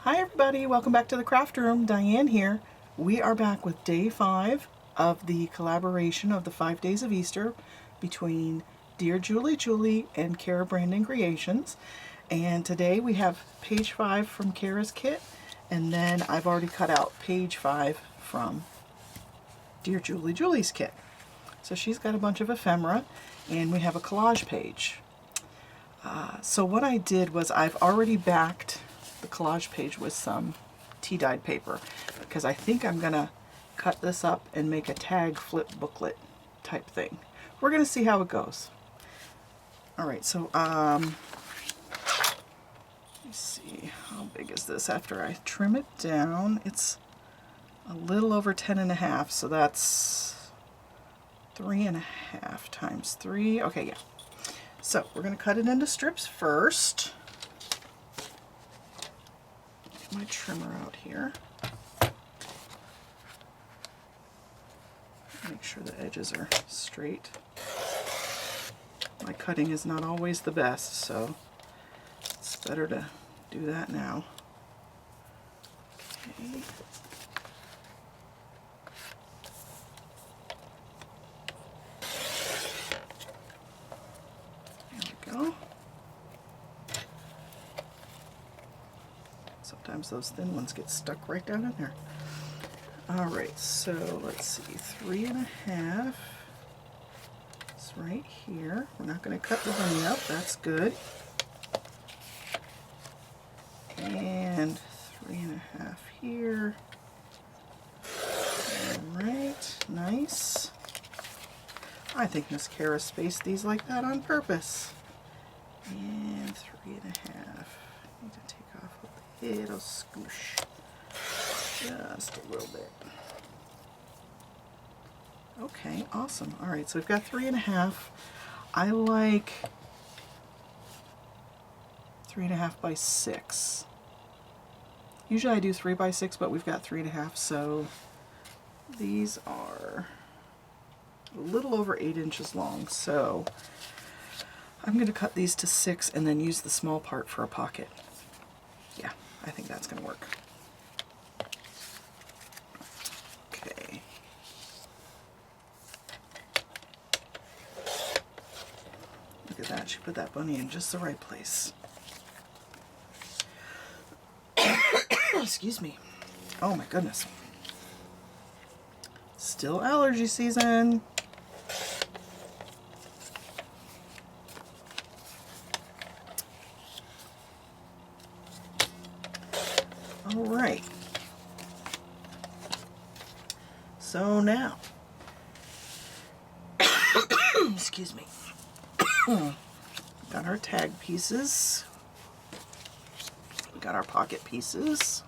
Hi everybody, welcome back to the craft room. Diane here. We are back with day 5 of the collaboration of the 5 days of Easter between DearJulieJulie and CaraBrandonCreations. And today we have page 5 from Cara's kit, and then I've already cut out page 5 from DearJulieJulie's kit. So she's got a bunch of ephemera, and we have a collage page. So what I did was I've already backed the collage page with some tea-dyed paper because I think I'm gonna cut this up and make a tag flip booklet type thing. We're gonna see how it goes. Alright, so let me see, how big is this? After I trim it down, it's a little over 10.5, so that's 3.5 times 3. Okay, yeah. So we're going to cut it into strips first. Get my trimmer out here. Make sure the edges are straight. My cutting is not always the best, so it's better to do that now. Okay. Sometimes those thin ones get stuck right down in there. Alright, so let's see, 3.5. It's right here. We're not going to cut the bunny up, that's good. And 3.5 here. Alright, nice. I think Miss Cara spaced these like that on purpose. And 3.5. Need to take off a little scoosh. Just a little bit. Okay, awesome. Alright, so we've got 3.5. I like 3.5 by 6. Usually I do 3 by 6, but we've got 3.5, so these are a little over 8 inches long. So I'm going to cut these to 6 and then use the small part for a pocket. Yeah, I think that's going to work. Okay. Look at that, she put that bunny in just the right place. Excuse me. Oh my goodness. Still allergy season. All right. So now, excuse me, got our tag pieces, we got our pocket pieces.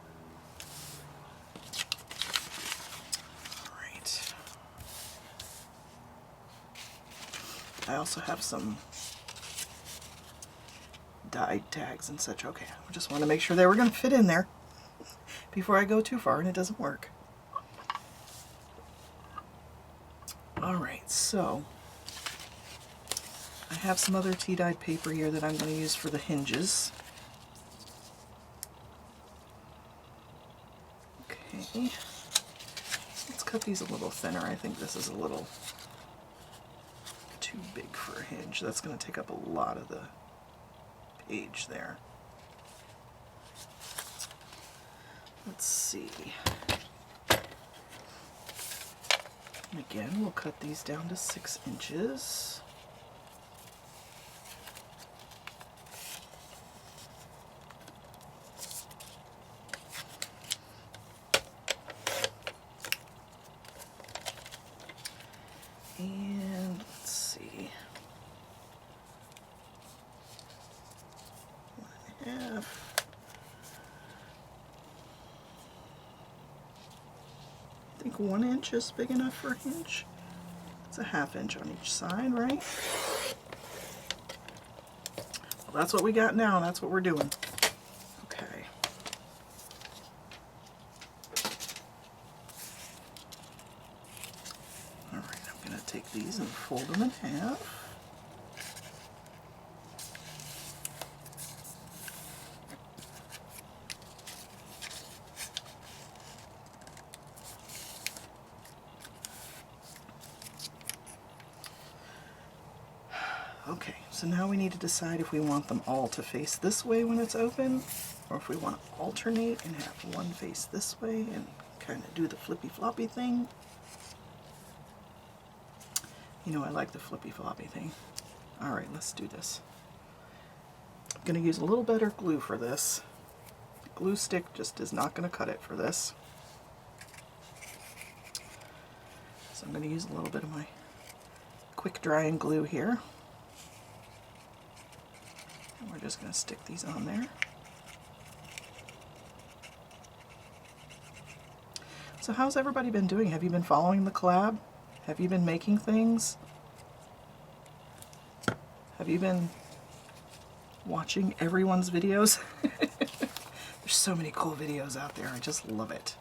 All right. I also have some dyed tags and such. Okay, I just want to make sure they were going to fit in there before I go too far and it doesn't work. Alright, so I have some other tea-dyed paper here that I'm going to use for the hinges. Okay, let's cut these a little thinner. I think this is a little too big for a hinge. That's going to take up a lot of the page there. Let's see. And again, we'll cut these down to 6 inches. And let's see. 1.5. I think 1 inch is big enough for a hinge. It's a 1/2 inch on each side, right? Well, that's what we got now. That's what we're doing. Okay. All right, I'm going to take these and fold them in half. Okay, so now we need to decide if we want them all to face this way when it's open, or if we want to alternate and have one face this way and kind of do the flippy floppy thing. You know I like the flippy floppy thing. Alright, let's do this. I'm going to use a little better glue for this. The glue stick just is not going to cut it for this. So I'm going to use a little bit of my quick drying glue here. And we're just going to stick these on there. So how's everybody been doing? Have you been following the collab? Have you been making things? Have you been watching everyone's videos? There's so many cool videos out there. I just love it.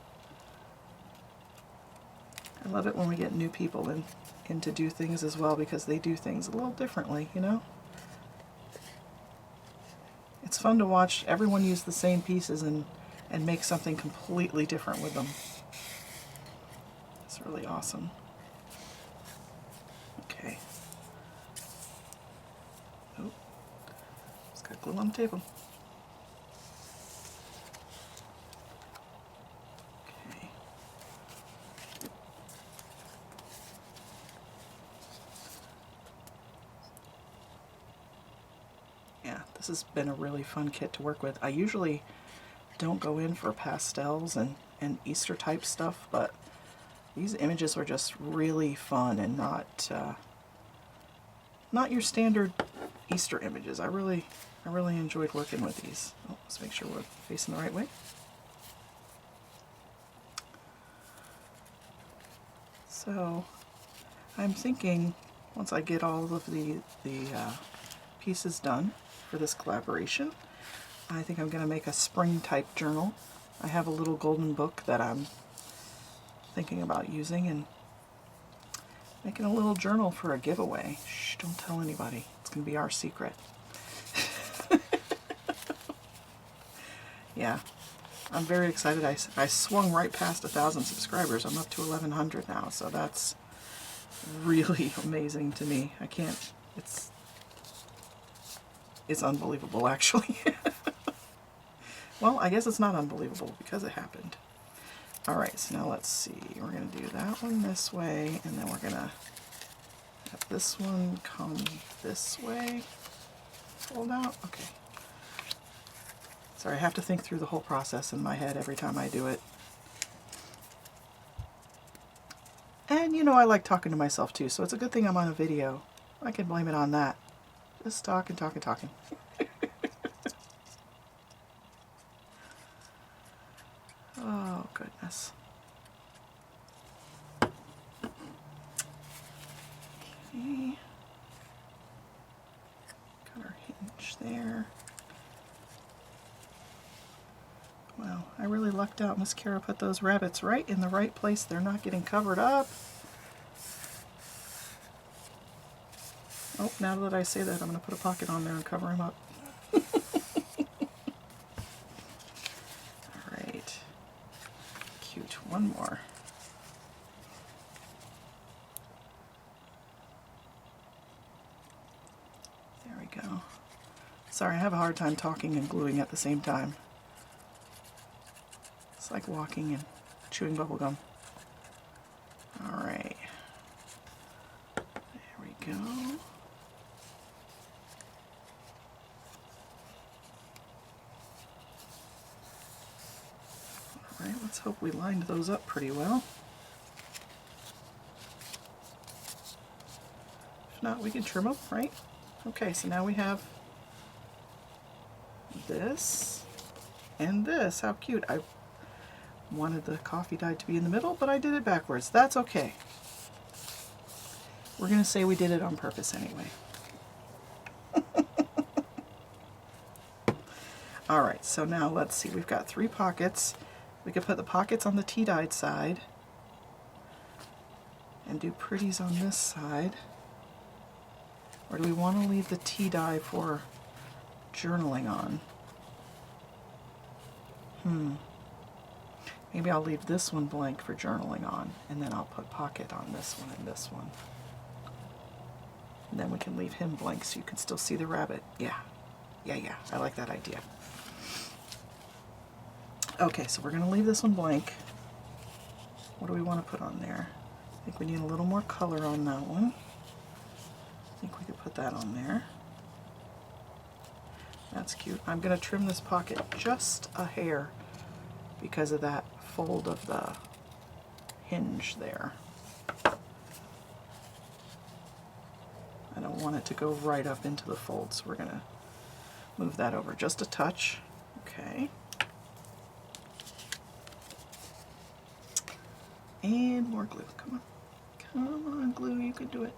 I love it when we get new people in to do things as well, because they do things a little differently, you know? It's fun to watch everyone use the same pieces and make something completely different with them. It's really awesome. Okay. Oh, just got glue on the table. Okay. Yeah, this has been a really fun kit to work with. I usually don't go in for pastels and Easter type stuff, but these images are just really fun and not your standard Easter images. I really enjoyed working with these. Oh, let's make sure we're facing the right way. So I'm thinking once I get all of the pieces done for this collaboration, I think I'm going to make a spring type journal. I have a little golden book that I'm thinking about using and making a little journal for a giveaway. Shh, don't tell anybody. It's going to be our secret. Yeah, I'm very excited. I swung right past 1,000 subscribers. I'm up to 1,100 now, so that's really amazing to me. I can't, it's unbelievable, actually. Well, I guess it's not unbelievable because it happened. Alright, so now let's see. We're going to do that one this way, and then we're going to have this one come this way. Fold out. Okay. Sorry, I have to think through the whole process in my head every time I do it. And you know I like talking to myself too, so it's a good thing I'm on a video. I can blame it on that. Just talking. Oh, goodness. Okay. Got our hinge there. Wow, I really lucked out. Miss Cara put those rabbits right in the right place. They're not getting covered up. Oh, now that I say that, I'm going to put a pocket on there and cover him up. Alright. Cute. One more. There we go. Sorry, I have a hard time talking and gluing at the same time. It's like walking and chewing bubble gum. Alright. There we go. Alright, let's hope we lined those up pretty well. If not, we can trim them, right? Okay, so now we have this and this. How cute. I wanted the coffee dye to be in the middle, but I did it backwards. That's okay. We're going to say we did it on purpose anyway. Alright, so now let's see. We've got 3 pockets. We could put the pockets on the tea-dyed side and do pretties on this side. Or do we want to leave the tea dye for journaling on? Maybe I'll leave this one blank for journaling on, and then I'll put pocket on this one and this one. And then we can leave him blank so you can still see the rabbit. Yeah, I like that idea. Okay, so we're going to leave this one blank. What do we want to put on there? I think we need a little more color on that one. I think we could put that on there. That's cute. I'm going to trim this pocket just a hair because of that fold of the hinge there. I don't want it to go right up into the fold, so we're going to move that over just a touch. Okay. And more glue. Come on. Come on, glue. You can do it.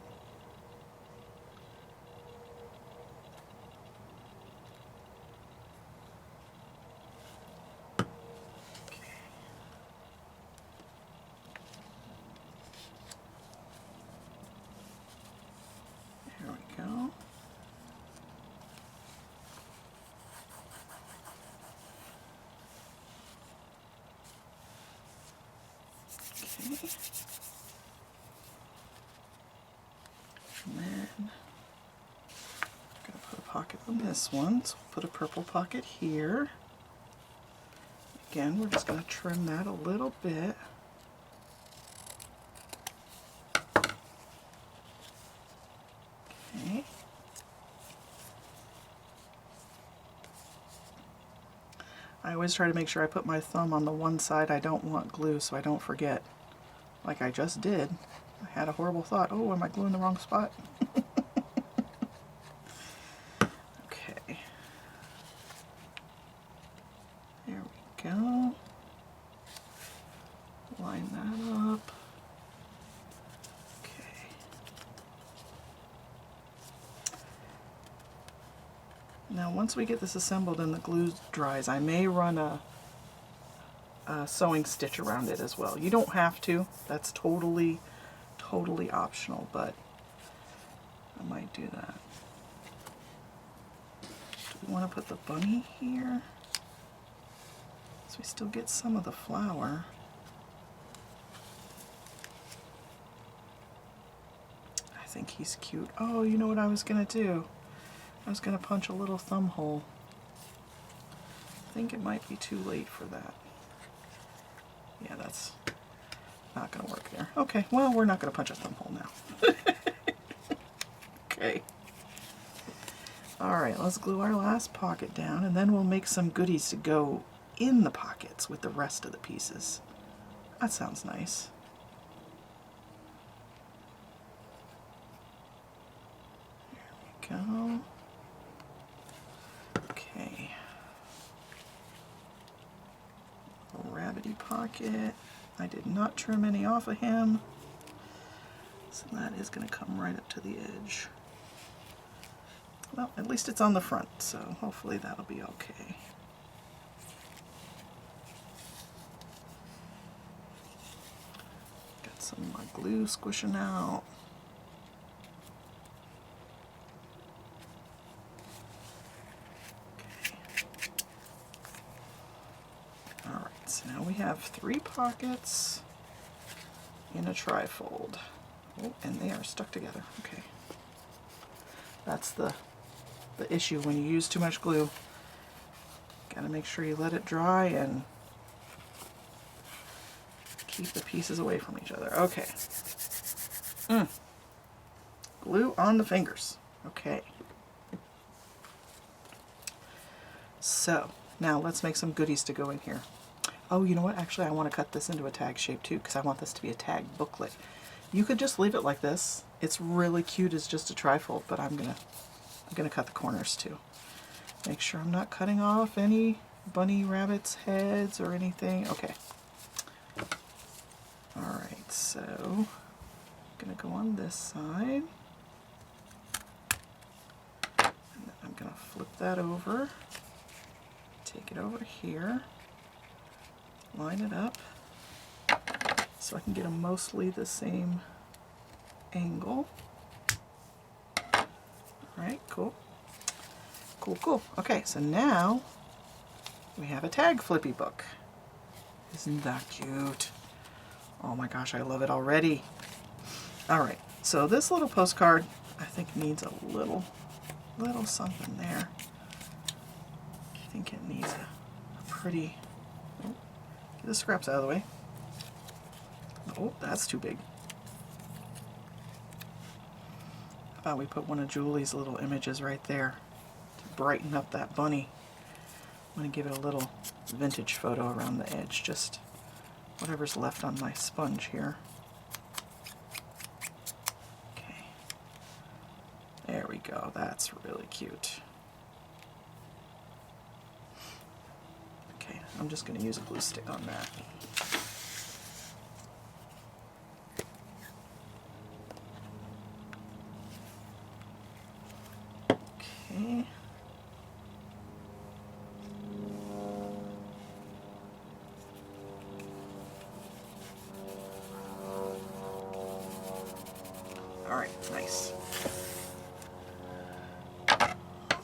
And then I'm going to put a pocket on this one, so we'll put a purple pocket here. Again, we're just going to trim that a little bit. Okay. I always try to make sure I put my thumb on the one side I don't want glue so I don't forget, like I just did. I had a horrible thought, oh, am I gluing the wrong spot? Okay. There we go. Line that up. Okay. Now once we get this assembled and the glue dries, I may run a sewing stitch around it as well. You don't have to. That's totally optional, but I might do that. Do we want to put the bunny here? So we still get some of the flower. I think he's cute. Oh, you know what I was going to do? I was going to punch a little thumb hole. I think it might be too late for that. Yeah, that's not going to work there. Okay, well, we're not going to punch a thumb hole now. Okay. Alright, let's glue our last pocket down, and then we'll make some goodies to go in the pockets with the rest of the pieces. That sounds nice. There we go. Okay. A rabbity pocket. I did not trim any off of him, so that is going to come right up to the edge. Well, at least it's on the front, so hopefully that'll be okay. Got some of my glue squishing out. So now we have 3 pockets in a trifold. Oh, and they are stuck together. Okay. That's the issue when you use too much glue. Gotta make sure you let it dry and keep the pieces away from each other. Okay. Glue on the fingers. Okay. So now let's make some goodies to go in here. Oh, you know what? Actually, I want to cut this into a tag shape too, because I want this to be a tag booklet. You could just leave it like this. It's really cute as just a trifold, but I'm gonna cut the corners too. Make sure I'm not cutting off any bunny rabbits' heads or anything. Okay. All right. So I'm gonna go on this side, and then I'm gonna flip that over. Take it over here. Line it up so I can get them mostly the same angle. Alright, cool. Cool. Okay, so now we have a tag flippy book. Isn't that cute? Oh my gosh, I love it already. Alright, so this little postcard, I think needs a little something there. I think it needs a pretty, oh, get the scraps out of the way. Oh, that's too big. How about we put one of Julie's little images right there to brighten up that bunny. I'm going to give it a little vintage photo around the edge, just whatever's left on my sponge here. Okay, there we go. That's really cute. Okay, I'm just going to use a glue stick on that. Okay. All right, nice.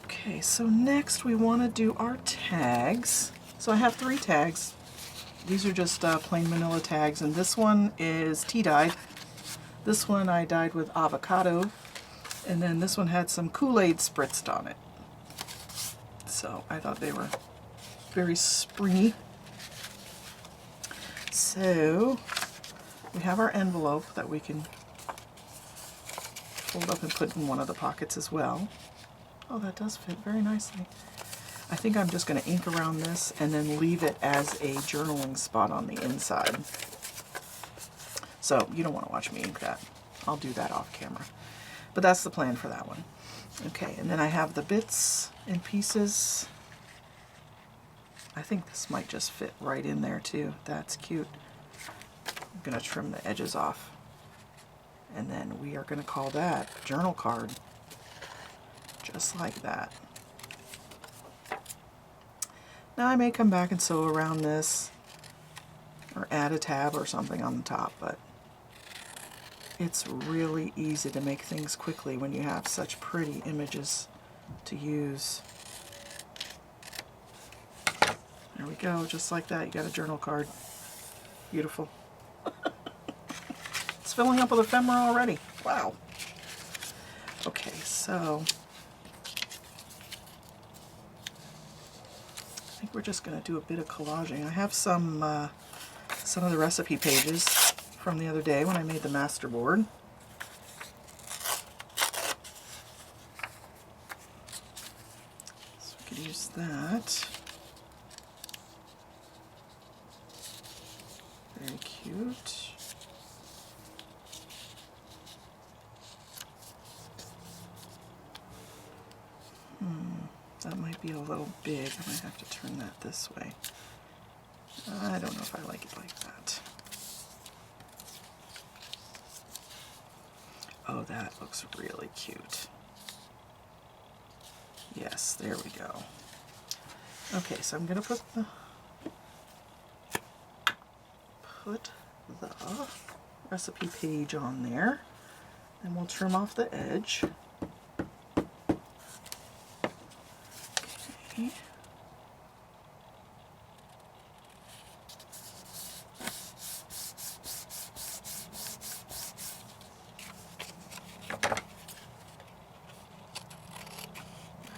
Okay, so next we want to do our tags. So I have 3 tags. These are just plain manila tags, and this one is tea dyed. This one I dyed with avocado, and then this one had some Kool-Aid spritzed on it. So I thought they were very springy. So we have our envelope that we can fold up and put in one of the pockets as well. Oh, that does fit very nicely. I think I'm just going to ink around this and then leave it as a journaling spot on the inside. So you don't want to watch me ink that. I'll do that off camera. But that's the plan for that one. Okay, and then I have the bits and pieces. I think this might just fit right in there too. That's cute. I'm going to trim the edges off. And then we are going to call that journal card. Just like that. Now I may come back and sew around this or add a tab or something on the top, but it's really easy to make things quickly when you have such pretty images to use. There we go, just like that. You got a journal card. Beautiful. It's filling up with ephemera already. Wow. Okay, so I think we're just going to do a bit of collaging. I have some of the recipe pages from the other day when I made the master board. So we could use that. Very cute. That might be a little big. I might have to turn that this way. I don't know if I like it like that. Oh, that looks really cute. Yes, there we go. Okay, so I'm going to put the recipe page on there, and we'll trim off the edge. Okay.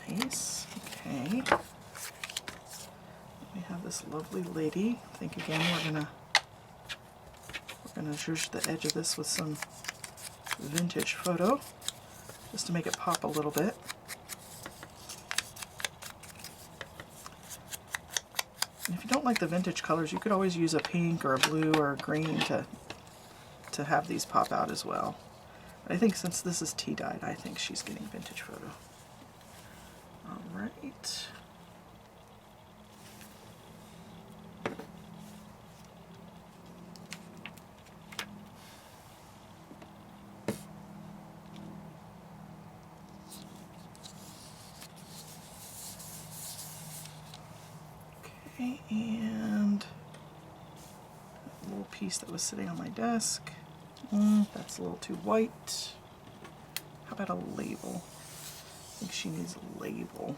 Nice. Okay. We have this lovely lady. I think again we're gonna zhuzh the edge of this with some vintage photo, just to make it pop a little bit. And if you don't like the vintage colors, you could always use a pink or a blue or a green to have these pop out as well. But I think since this is tea dyed, I think she's getting vintage photo. All right. Okay, and a little piece that was sitting on my desk. That's a little too white. How about a label? I think she needs a label.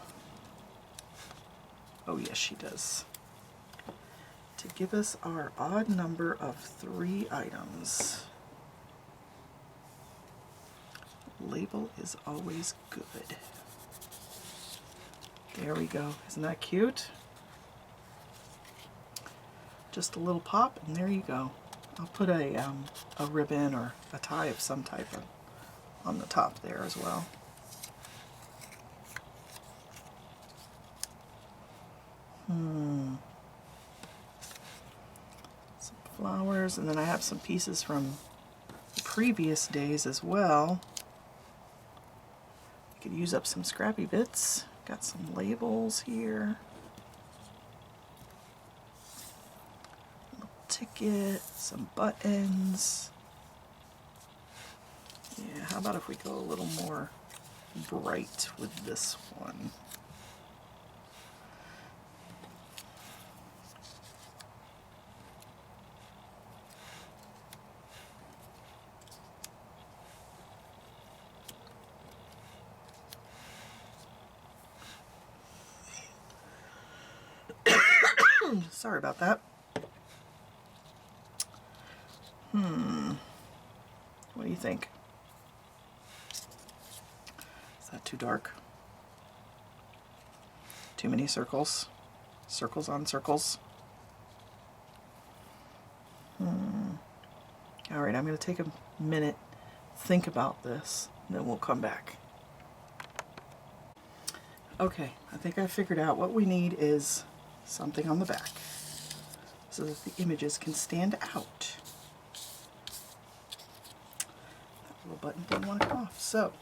Oh yes, she does. To give us our odd number of 3 items. label is always good. There we go. Isn't that cute? Just a little pop, and there you go. I'll put a ribbon or a tie of some type on the top there as well. Some flowers, and then I have some pieces from the previous days as well. I could use up some scrappy bits. Got some labels here. Ticket, some buttons. Yeah, how about if we go a little more bright with this one? Sorry about that. What do you think? Is that too dark? Too many circles? Circles on circles? Alright, I'm going to take a minute, think about this, and then we'll come back. Okay, I think I figured out what we need is something on the back so that the images can stand out. That little button didn't want to come off. So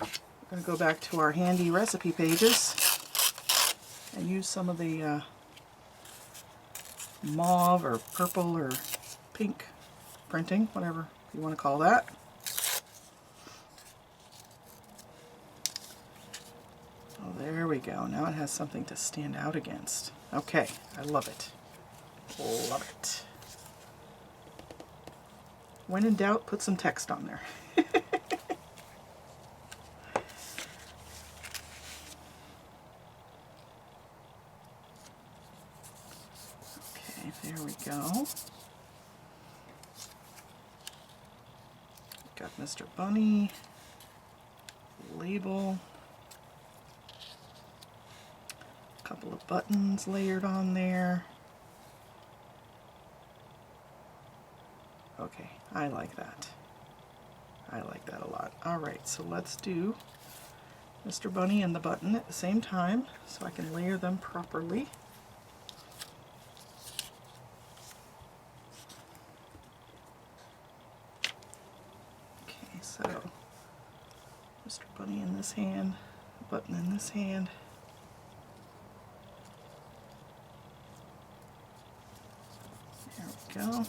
we're going to go back to our handy recipe pages and use some of the mauve or purple or pink printing, whatever you want to call that. Oh, there we go. Now it has something to stand out against. Okay, I love it. Love it. When in doubt, put some text on there. Okay, there we go. Got Mr. Bunny, label, a couple of buttons layered on there. Okay, I like that. I like that a lot. Alright, so let's do Mr. Bunny and the button at the same time so I can layer them properly. Okay, so Mr. Bunny in this hand, button in this hand. There we go.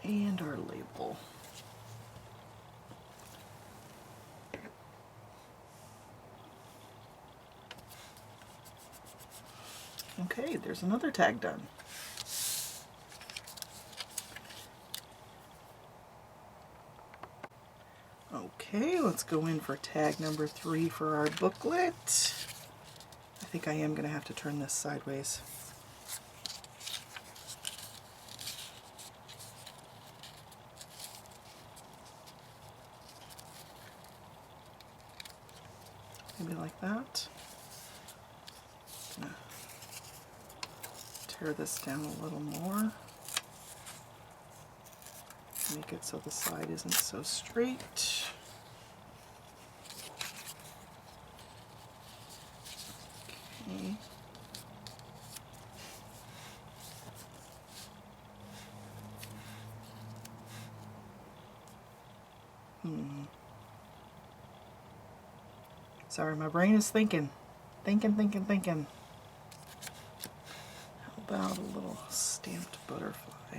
And our label. Okay, there's another tag done. Okay, let's go in for tag number 3 for our booklet. I think I am going to have to turn this sideways. Maybe like that. Gonna tear this down a little more. Make it so the side isn't so straight. Okay. Sorry, my brain is thinking. Thinking. How about a little stamped butterfly?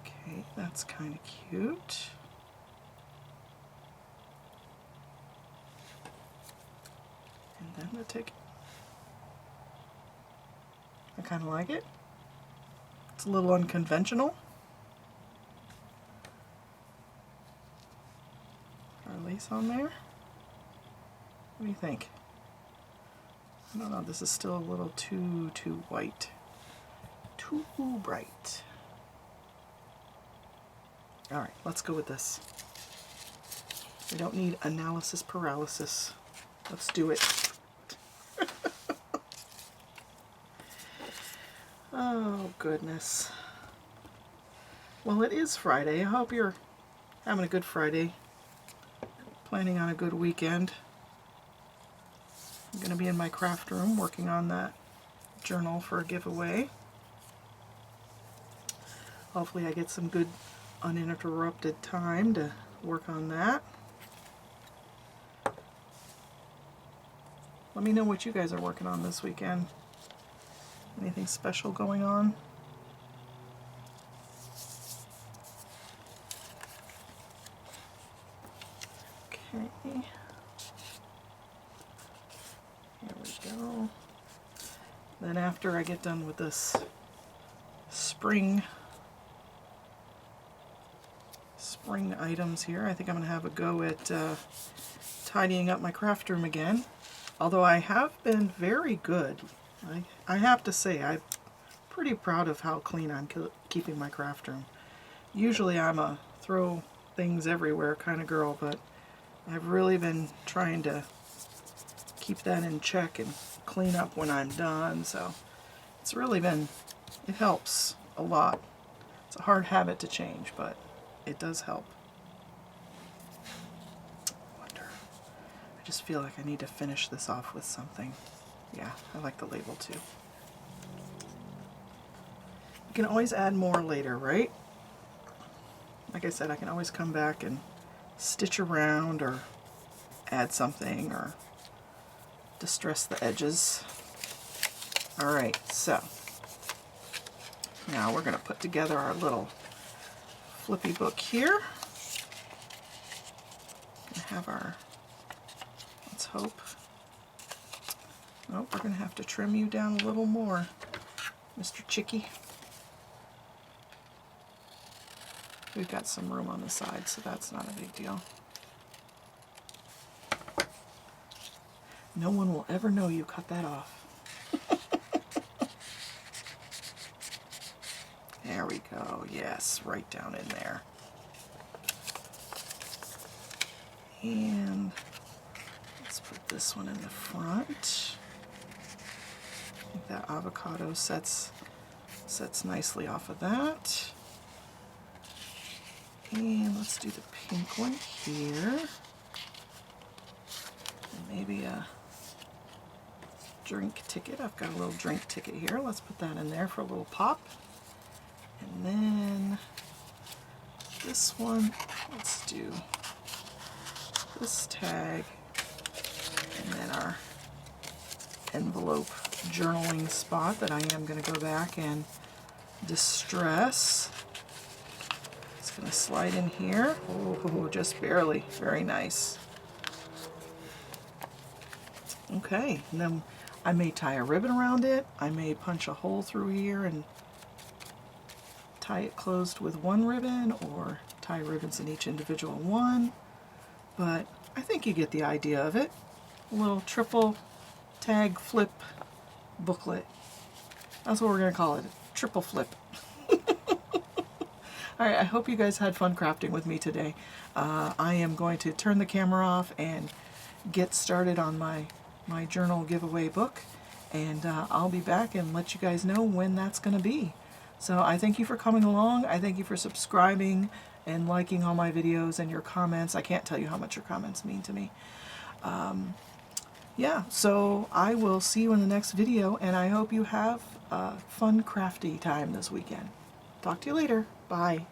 Okay, that's kind of cute. And then the ticket. I kind of like it. It's a little unconventional. nice on there? What do you think? I don't know, this is still a little too white. Too bright. Alright, let's go with this. We don't need analysis paralysis. Let's do it. Oh, goodness. Well, it is Friday. I hope you're having a good Friday. Planning on a good weekend. I'm going to be in my craft room working on that journal for a giveaway. Hopefully I get some good uninterrupted time to work on that. Let me know what you guys are working on this weekend. Anything special going on? Okay. Here we go. Then after I get done with this spring items here, I think I'm going to have a go at tidying up my craft room again. Although I have been very good. I have to say, I'm pretty proud of how clean I'm keeping my craft room. Usually I'm a throw things everywhere kind of girl, but I've really been trying to keep that in check and clean up when I'm done, so it's really been, it helps a lot. It's a hard habit to change, but it does help. I just feel like I need to finish this off with something. Yeah, I like the label too. You can always add more later, right? Like I said, I can always come back and stitch around or add something or distress the edges. Alright, so now we're going to put together our little flippy book here. We have our, let's hope. Nope, we're going to have to trim you down a little more, Mr. Chicky. We've got some room on the side, so that's not a big deal. No one will ever know you cut that off. There we go. Yes, right down in there. And let's put this one in the front. I think that avocado sets nicely off of that. And let's do the pink one here. And maybe a drink ticket. I've got a little drink ticket here. Let's put that in there for a little pop. And then this one, let's do this tag. And then our envelope journaling spot that I am going to go back and distress. It's going to slide in here. Oh, just barely. Very nice. Okay, and then I may tie a ribbon around it. I may punch a hole through here and tie it closed with one ribbon, or tie ribbons in each individual one. But I think you get the idea of it. A little triple tag flip booklet. That's what we're going to call it. Triple flip. Alright, I hope you guys had fun crafting with me today. I am going to turn the camera off and get started on my journal giveaway book, and I'll be back and let you guys know when that's going to be. So I thank you for coming along. I thank you for subscribing and liking all my videos and your comments. I can't tell you how much your comments mean to me. Yeah, so I will see you in the next video, and I hope you have a fun crafty time this weekend. Talk to you later. Bye.